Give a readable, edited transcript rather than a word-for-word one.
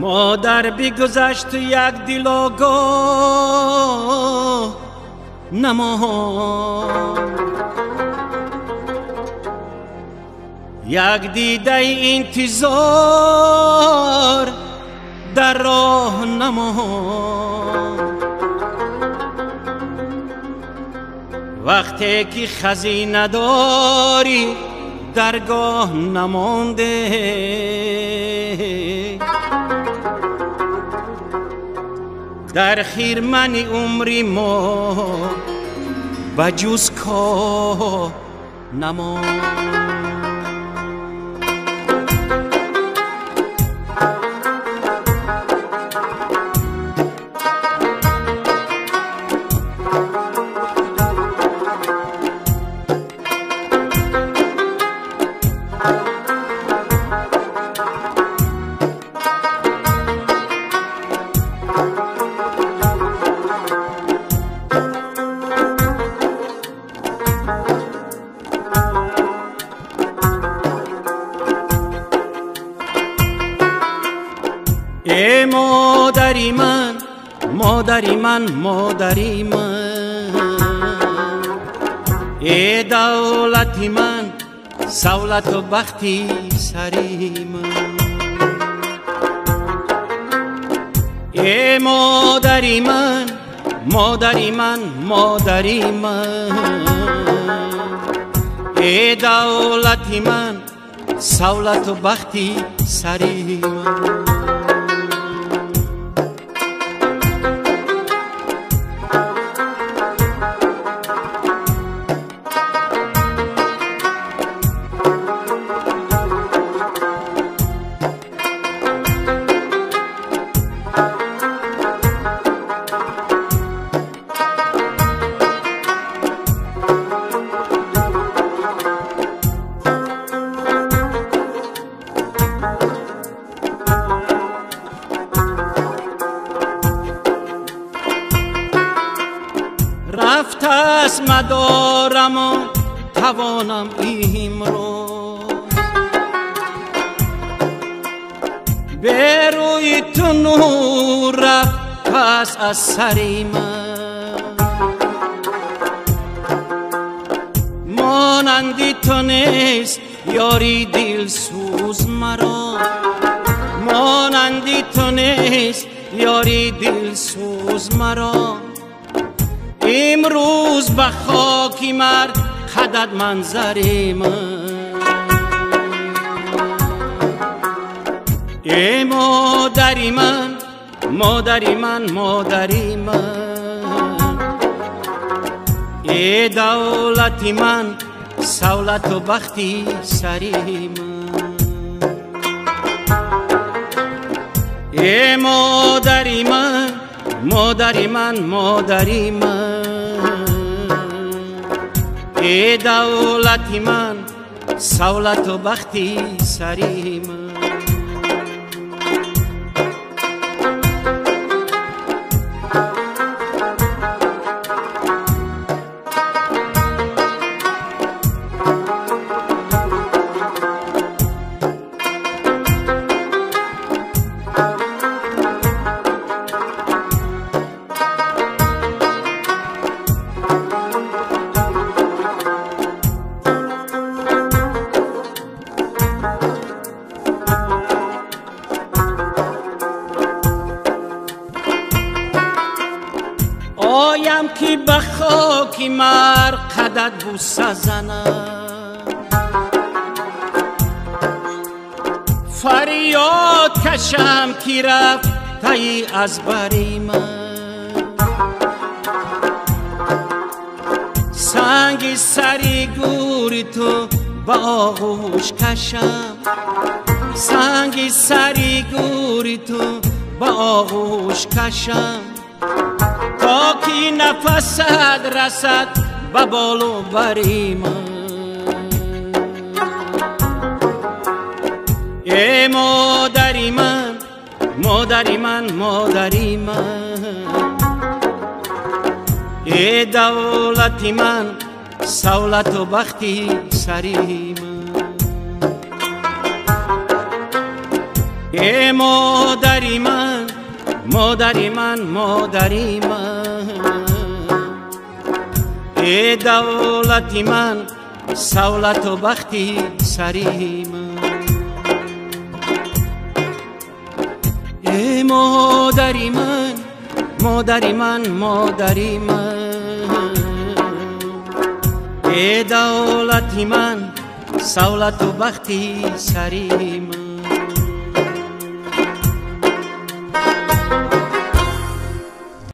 مادر بگذشت یک دل آگاه نماند، یک دیده انتظار در راه نماند. وقتی که خزینه داری درگاه نمانده، در خرمن عمری ما بجز کاه نماند. ای مادری من، مادری من، مادری من، ای دولتی من، سولت و بختی سری من. ای مادری من، مادری من، مادری من، ای دولتی من، سولت و بختی سری من. رفت از مدارم و توانم امروز، به روی تو نور رفت پس از سری من. مانندی تو نیست یاری دل سوز مرا، مانندی تو نیست یاری دل سوز مرا. امروز به خاکی مرد خدد منظر من. ای مادری من، مادری من، مادری من، ای دولتی من، سولت و بختی سری من. ای مادری من، مادری من، مادری من، ای دولتی من، سولت و بختی سری من. آیم که به خاکی مر قدد بوسه زنم، فریاد کشم که رفت تایی از بری من. سنگ سری گوری تو به آغوش کشم، سنگ سری گوری تو به آغوش کشم، تا که نفست رسد به بال و بری من. ای مادری من، مادری من، مادری من، ای دولتی من، سولت و بختی سری من. ای مادری من، مادری من، مادری من، ای دولتی من، سولت و بختی سری من. ای مادری من، مادری من، مادری من، ای دولتی من، سولت و بختی سری من.